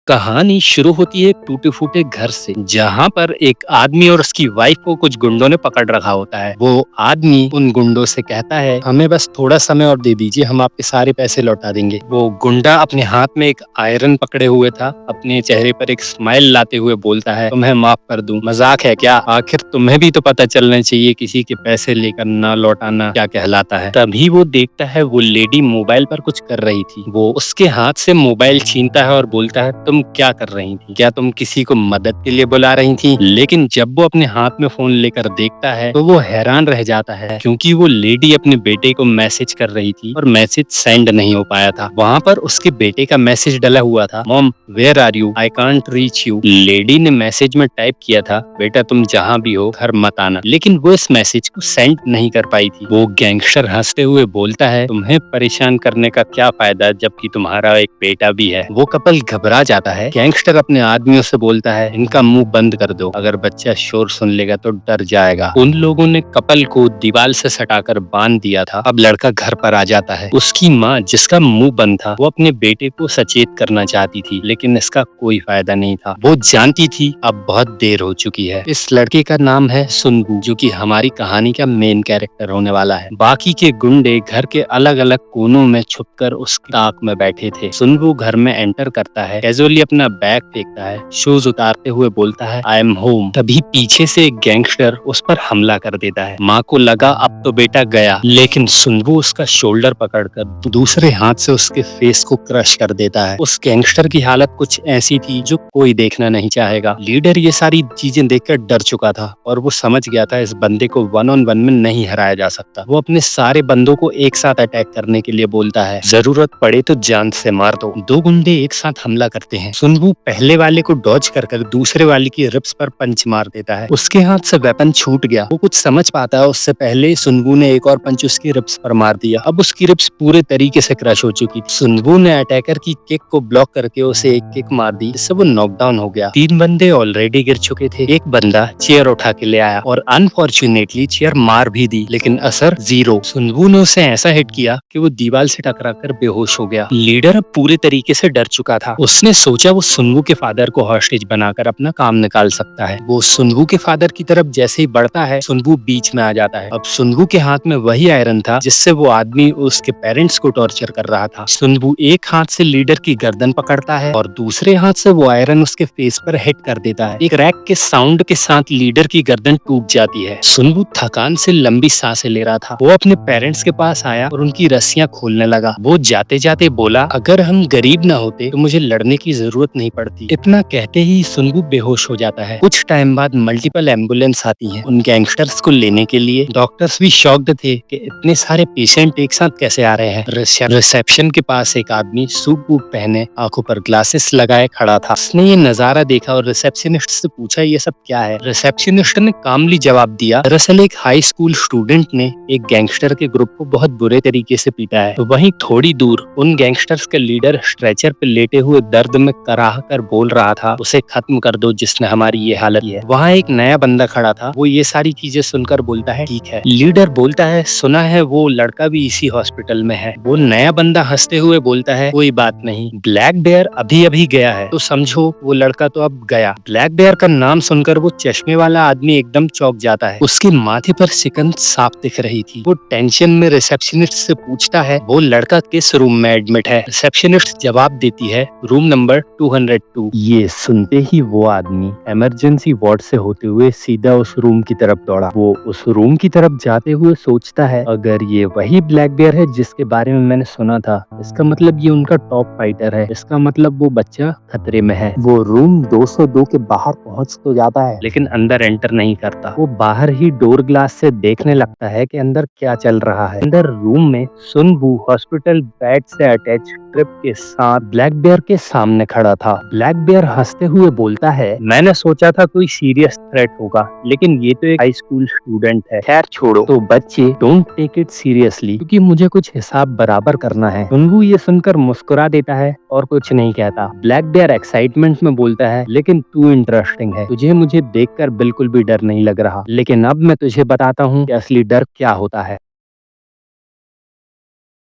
कहानी शुरू होती है एक टूटे फूटे घर से, जहाँ पर एक आदमी और उसकी वाइफ को कुछ गुंडों ने पकड़ रखा होता है। वो आदमी उन गुंडों से कहता है, हमें बस थोड़ा समय और दे दीजिए, हम आपके सारे पैसे लौटा देंगे। वो गुंडा अपने हाथ में एक आयरन पकड़े हुए था, अपने चेहरे पर एक स्माइल लाते हुए बोलता है, तुम्हें माफ कर दूं, मजाक है क्या? आखिर तुम्हें भी तो पता चलना चाहिए किसी के पैसे लेकर ना लौटाना क्या कहलाता है। तभी वो देखता है वो लेडी मोबाइल पर कुछ कर रही थी। वो उसके हाथ से मोबाइल छीनता है और बोलता है, तुम क्या कर रही थी? क्या तुम किसी को मदद के लिए बुला रही थी? लेकिन जब वो अपने हाथ में फोन लेकर देखता है तो वो हैरान रह जाता है, क्योंकि वो लेडी अपने बेटे को मैसेज कर रही थी और मैसेज सेंड नहीं हो पाया था। वहाँ पर उसके बेटे का मैसेज डला हुआ था, mom where are you, I can't reach you. Lady ने मैसेज में टाइप किया था, बेटा तुम जहाँ भी हो घर मत आना। लेकिन वो इस मैसेज को सेंड नहीं कर पाई थी। वो गैंगस्टर हंसते हुए बोलता है, तुम्हें परेशान करने का क्या फायदा जबकि तुम्हारा एक बेटा भी है। वो कपल घबरा जाता है। गैंगस्टर अपने आदमियों से बोलता है, इनका मुंह बंद कर दो, अगर बच्चा शोर सुन लेगा तो डर जाएगा। उन लोगों ने कपल को दीवार से सटाकर बांध दिया था। अब लड़का घर पर आ जाता है। उसकी माँ, जिसका मुंह बंद था, वो अपने बेटे को सचेत करना चाहती थी, लेकिन इसका कोई फायदा नहीं था। वो जानती थी अब बहुत देर हो चुकी है। इस लड़के का नाम है सुनबू, जो कि हमारी कहानी का मेन कैरेक्टर होने वाला है। बाकी के गुंडे घर के अलग अलग कोनों में छुपकर उसकी ताक में बैठे थे। सुनबू घर में एंटर करता है, कैजुअली अपना बैग फेंकता है, शूज उतारते हुए बोलता है, आई एम होम। तभी पीछे से एक गैंगस्टर उस पर हमला कर देता है। माँ को लगा अब तो बेटा गया, लेकिन सुनबू उसका शोल्डर पकड़कर दूसरे हाथ से उसके फेस को क्रश कर देता है। उस गैंगस्टर की हालत कुछ ऐसी थी जो कोई देखना नहीं चाहेगा। लीडर ये सारी चीजें देखकर डर चुका था और वो समझ गया था इस बंदे को वन ऑन वन में नहीं हराया जा सकता। वो अपने सारे बंदों को एक साथ अटैक करने के लिए बोलता है, जरूरत पड़े तो जान से मार दो। दो गुंडे एक साथ हमला करते हैं। सुनबू पहले वाले को डॉज कर दूसरे वाले की रिब्स पर पंच मार देता है। उसके हाथ से वेपन छूट गया। वो कुछ समझ पाता है उससे पहले सुनबू ने एक और पंच उसकी रिब्स पर मार दिया। अब उसकी रिब्स पूरे तरीके से क्रश हो चुकी थी। सुनबू ने अटैकर की किक को ब्लॉक करके उसे एक किक मार दी, जिससे वो नॉकडाउन हो गया। तीन बंदे ऑलरेडी गिर चुके थे। एक बंदा चेयर उठा के ले आया और अनफॉर्चुनेटली चेयर मार भी दी, लेकिन असर जीरो। सुनबू ने उसे ऐसा हिट किया कि वो दीवार से टकराकर बेहोश हो गया। लीडर अब पूरे तरीके से डर चुका था। उसने सोचा वो सुनबू के फादर को हॉस्टेज बनाकर अपना काम निकाल सकता है। वो सुनबू के फादर की तरफ जैसे ही बढ़ता है, सुनबू बीच में आ जाता है। अब सुनबू के हाथ में वही आयरन था जिससे वो आदमी उसके पेरेंट्स को टॉर्चर कर रहा था। सुनबू एक हाथ से लीडर की गर्दन पकड़ता है और दूसरे हाथ से वो आयरन उसके फेस पर हिट कर देता है। एक रैक के साउंड के साथ लीडर की गर्दन टूट जाती है। सुनबू थकान से लंबी सांसें ले रहा था। वो अपने पेरेंट्स के पास आया और उनकी रस्सियां खोलने लगा। वो जाते जाते बोला, अगर हम गरीब न होते तो मुझे लड़ने की जरूरत नहीं पड़ती। इतना कहते ही सुनबू बेहोश हो जाता है। कुछ टाइम बाद मल्टीपल एम्बुलेंस आती हैं उन गैंगस्टर्स को लेने के लिए। डॉक्टर्स भी शॉक्ड थे कि इतने सारे पेशेंट एक साथ कैसे आ रहे हैं। रिसेप्शन के पास एक आदमी सूट बूट पहने, आंखों पर ग्लासेस लगाए खड़ा था। उसने ये नजारा देखा और रिसेप्शनिस्ट से पूछा, ये सब क्या है? रिसेप्शनिस्ट ने कामली जवाब दिया, दरअसल एक हाई स्कूल स्टूडेंट ने एक गैंगस्टर के ग्रुप को बहुत बुरे तरीके से पीटा है। तो वहीं थोड़ी दूर उन गैंगस्टर्स के लीडर स्ट्रेचर पे लेटे हुए दर्द में कराह कर बोल रहा था, उसे खत्म कर दो जिसने हमारी ये हालत की है। वहाँ एक नया बंदा खड़ा था। वो ये सारी चीजें सुनकर बोलता है, ठीक है। लीडर बोलता है, सुना है वो लड़का भी इसी हॉस्पिटल में है। वो नया बंदा हंसते हुए बोलता है, कोई बात नहीं, ब्लैक बेयर अभी अभी गया है तो समझो वो लड़का तो अब गया। ब्लैक बेयर का नाम सुनकर वो चश्मे वाला आदमी एकदम चौंक जाता है। उसके माथे पर सिकन साफ दिख रही थी। वो टेंशन में रिसेप्शनिस्ट से पूछता है, वो लड़का किस रूम में एडमिट है? रिसेप्शनिस्ट जवाब देती है, रूम नंबर 202। ये सुनते ही वो आदमी इमरजेंसी वार्ड से होते हुए सीधा उस रूम की तरफ दौड़ा। वो उस रूम की तरफ जाते हुए सोचता है, अगर ये वही ब्लैक बेयर है जिसके बारे में मैंने सुना था, इसका मतलब ये उनका टॉप फाइटर है। इसका मतलब वो बच्चा खतरे में है। वो रूम 202 के बाहर पहुंच तो जाता है, लेकिन अंदर एंटर नहीं करता। वो बाहर ही डोर ग्लास से देखने लगता है कि अंदर क्या चल रहा है। अंदर रूम में सुनबू हॉस्पिटल बेड से अटैच स्ट्रिप के साथ ब्लैक बेयर के सामने खड़ा था। ब्लैक बेयर हंसते हुए बोलता है, मैंने सोचा था कोई सीरियस थ्रेट होगा, लेकिन ये तो एक हाई स्कूल स्टूडेंट है। खैर छोड़ो। तो बच्चे, डोंट टेक इट सीरियसली, क्योंकि मुझे कुछ हिसाब बराबर करना है। सुनबू ये सुनकर मुस्कुरा देता है और कुछ नहीं कहता। ब्लैक बेयर एक्साइटमेंट में बोलता है, लेकिन तू इंटरेस्टिंग है, तुझे मुझे देखकर बिल्कुल भी डर नहीं लग रहा, लेकिन अब मैं तुझे बताता हूँ कि असली डर क्या होता है।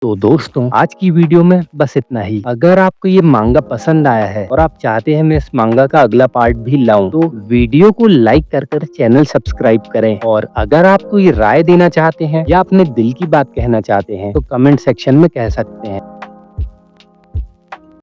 तो दोस्तों आज की वीडियो में बस इतना ही। अगर आपको ये मांगा पसंद आया है और आप चाहते हैं मैं इस मांगा का अगला पार्ट भी लाऊं, तो वीडियो को लाइक कर चैनल सब्सक्राइब करें। और अगर आप कोई राय देना चाहते हैं या अपने दिल की बात कहना चाहते हैं तो कमेंट सेक्शन में कह सकते हैं।